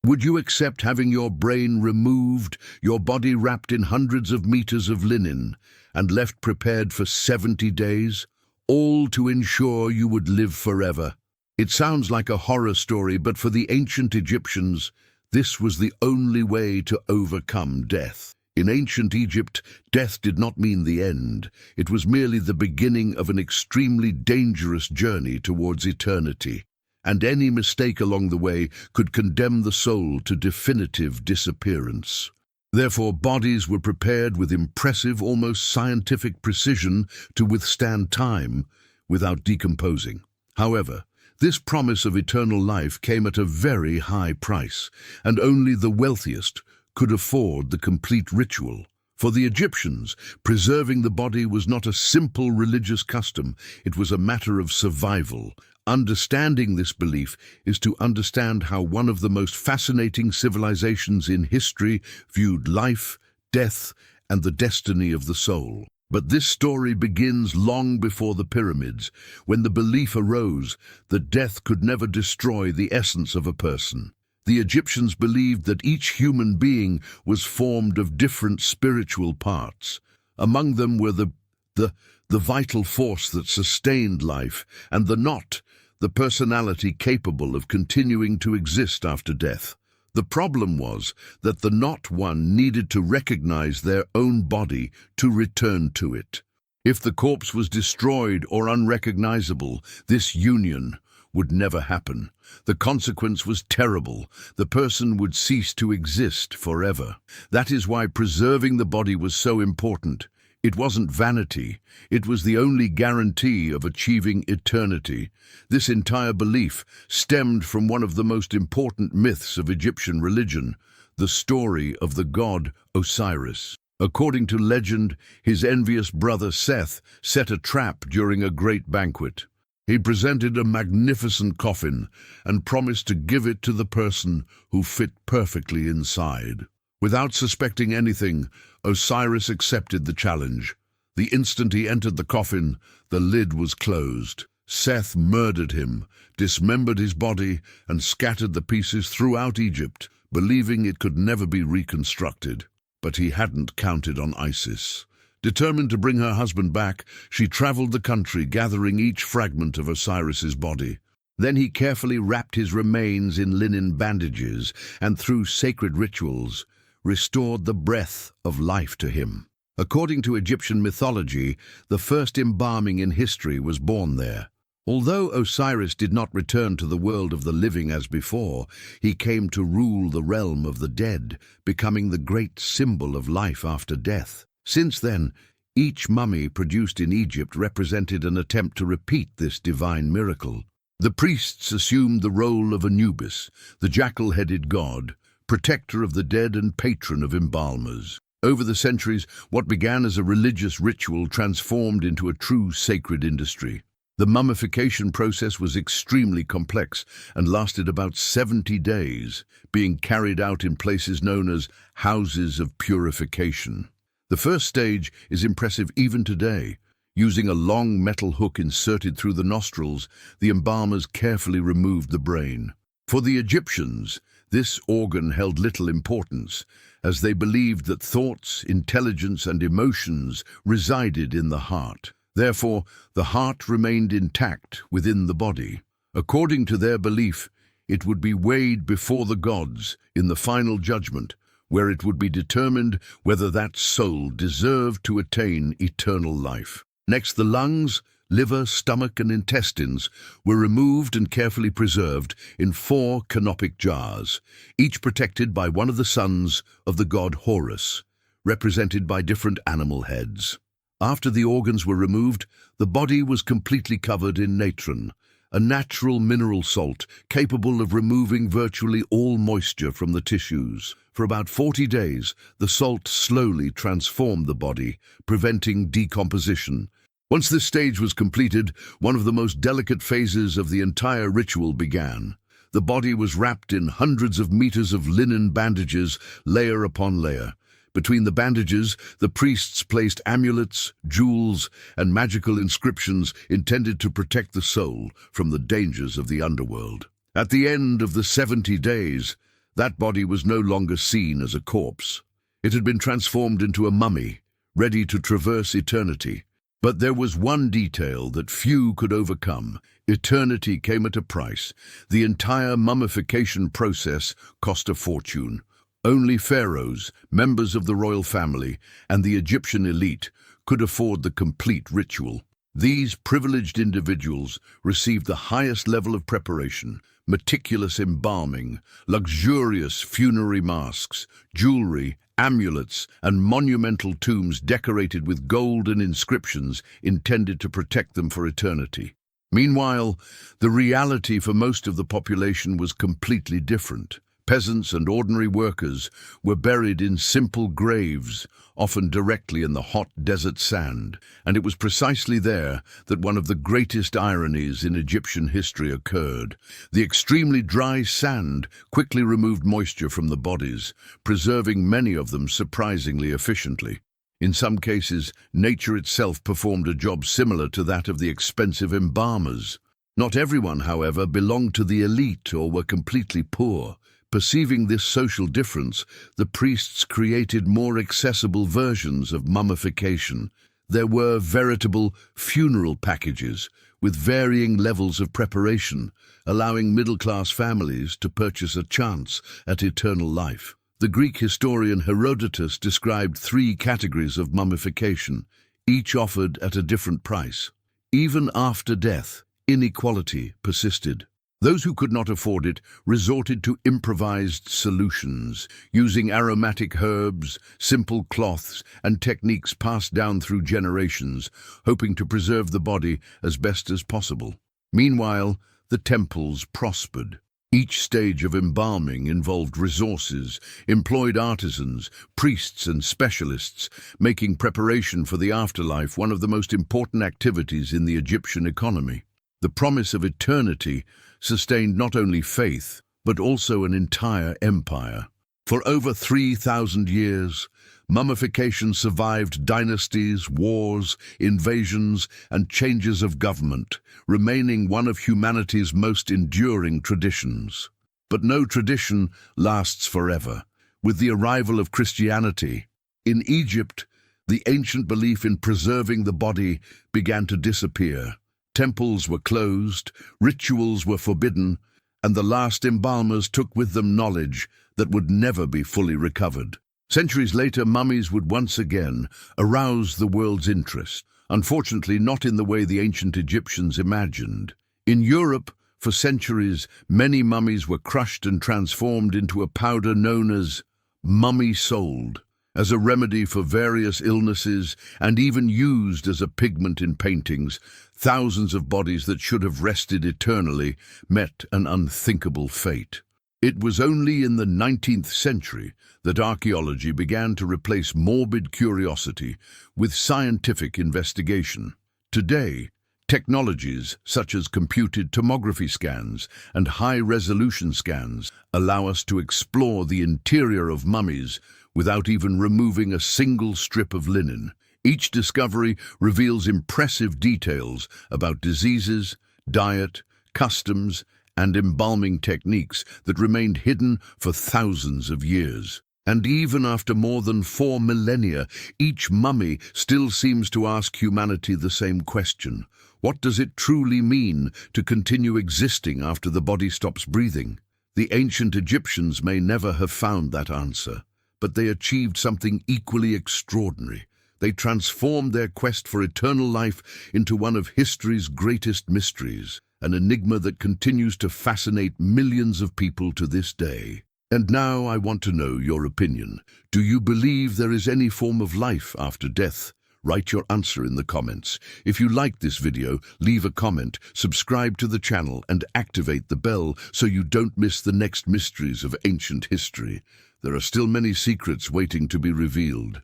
Would you accept having your brain removed, your body wrapped in hundreds of meters of linen, and left prepared for 70 days, all to ensure you would live forever? It sounds like a horror story, but for the ancient Egyptians, this was the only way to overcome death. In ancient Egypt, death did not mean the end. It was merely the beginning of an extremely dangerous journey towards eternity, and any mistake along the way could condemn the soul to definitive disappearance. Therefore, bodies were prepared with impressive, almost scientific precision to withstand time without decomposing. However, this promise of eternal life came at a very high price, and only the wealthiest could afford the complete ritual. For the Egyptians, preserving the body was not a simple religious custom, it was a matter of survival. Understanding this belief is to understand how one of the most fascinating civilizations in history viewed life, death, and the destiny of the soul. But this story begins long before the pyramids, when the belief arose that death could never destroy the essence of a person. The Egyptians believed that each human being was formed of different spiritual parts. Among them were the vital force that sustained life, and the knot, the personality capable of continuing to exist after death. The problem was that the not one needed to recognize their own body to return to it. If the corpse was destroyed or unrecognizable, this union would never happen. The consequence was terrible. The person would cease to exist forever. That is why preserving the body was so important. It wasn't vanity. It was the only guarantee of achieving eternity. This entire belief stemmed from one of the most important myths of Egyptian religion, the story of the god Osiris. According to legend, his envious brother Seth set a trap during a great banquet. He presented a magnificent coffin and promised to give it to the person who fit perfectly inside. Without suspecting anything, Osiris accepted the challenge. The instant he entered the coffin, the lid was closed. Seth murdered him, dismembered his body, and scattered the pieces throughout Egypt, believing it could never be reconstructed. But he hadn't counted on Isis. Determined to bring her husband back, she traveled the country, gathering each fragment of Osiris's body. Then he carefully wrapped his remains in linen bandages and, through sacred rituals, restored the breath of life to him. According to Egyptian mythology, the first embalming in history was born there. Although Osiris did not return to the world of the living as before, he came to rule the realm of the dead, becoming the great symbol of life after death. Since then, each mummy produced in Egypt represented an attempt to repeat this divine miracle. The priests assumed the role of Anubis, the jackal-headed god, protector of the dead and patron of embalmers. Over the centuries, what began as a religious ritual transformed into a true sacred industry. The mummification process was extremely complex and lasted about 70 days, being carried out in places known as houses of purification. The first stage is impressive even today. Using a long metal hook inserted through the nostrils, the embalmers carefully removed the brain. For the Egyptians, this organ held little importance, as they believed that thoughts, intelligence, and emotions resided in the heart. Therefore, the heart remained intact within the body. According to their belief, it would be weighed before the gods in the final judgment, where it would be determined whether that soul deserved to attain eternal life. Next, the lungs, liver, stomach, and intestines were removed and carefully preserved in 4 canopic jars, each protected by one of the sons of the god Horus, represented by different animal heads. After the organs were removed, the body was completely covered in natron, a natural mineral salt capable of removing virtually all moisture from the tissues. For about 40 days, the salt slowly transformed the body, preventing decomposition. Once this stage was completed, one of the most delicate phases of the entire ritual began. The body was wrapped in hundreds of meters of linen bandages, layer upon layer. Between the bandages, the priests placed amulets, jewels, and magical inscriptions intended to protect the soul from the dangers of the underworld. At the end of the 70 days, That body was no longer seen as a corpse. It had been transformed into a mummy, ready to traverse eternity. But there was one detail that few could overcome. Eternity came at a price. The entire mummification process cost a fortune. Only pharaohs, members of the royal family, and the Egyptian elite could afford the complete ritual. These privileged individuals received the highest level of preparation: meticulous embalming, luxurious funerary masks, jewelry, amulets, and monumental tombs decorated with gold and inscriptions intended to protect them for eternity. Meanwhile, the reality for most of the population was completely different. Peasants and ordinary workers were buried in simple graves, often directly in the hot desert sand, and it was precisely there that one of the greatest ironies in Egyptian history occurred. The extremely dry sand quickly removed moisture from the bodies, preserving many of them surprisingly efficiently. In some cases, nature itself performed a job similar to that of the expensive embalmers. Not everyone, however, belonged to the elite or were completely poor. Perceiving this social difference, the priests created more accessible versions of mummification. There were veritable funeral packages with varying levels of preparation, allowing middle-class families to purchase a chance at eternal life. The Greek historian Herodotus described 3 categories of mummification, each offered at a different price. Even after death, inequality persisted. Those who could not afford it resorted to improvised solutions, using aromatic herbs, simple cloths, and techniques passed down through generations, hoping to preserve the body as best as possible. Meanwhile, the temples prospered. Each stage of embalming involved resources, employed artisans, priests, and specialists, making preparation for the afterlife one of the most important activities in the Egyptian economy. The promise of eternity sustained not only faith, but also an entire empire. For over 3,000 years, mummification survived dynasties, wars, invasions, and changes of government, remaining one of humanity's most enduring traditions. But no tradition lasts forever. With the arrival of Christianity, in Egypt, the ancient belief in preserving the body began to disappear. Temples were closed, rituals were forbidden, and the last embalmers took with them knowledge that would never be fully recovered. Centuries later, mummies would once again arouse the world's interest, unfortunately not in the way the ancient Egyptians imagined. In Europe, for centuries, many mummies were crushed and transformed into a powder known as mummy sold, as a remedy for various illnesses and even used as a pigment in paintings. Thousands of bodies that should have rested eternally met an unthinkable fate. It was only in the 19th century that archaeology began to replace morbid curiosity with scientific investigation. Today, technologies such as computed tomography scans and high-resolution scans allow us to explore the interior of mummies without even removing a single strip of linen. Each discovery reveals impressive details about diseases, diet, customs, and embalming techniques that remained hidden for thousands of years. And even after more than 4 millennia, each mummy still seems to ask humanity the same question. What does it truly mean to continue existing after the body stops breathing? The ancient Egyptians may never have found that answer, but they achieved something equally extraordinary. They transformed their quest for eternal life into one of history's greatest mysteries, an enigma that continues to fascinate millions of people to this day. And now I want to know your opinion. Do you believe there is any form of life after death? Write your answer in the comments. If you liked this video, leave a comment, subscribe to the channel, and activate the bell so you don't miss the next mysteries of ancient history. There are still many secrets waiting to be revealed.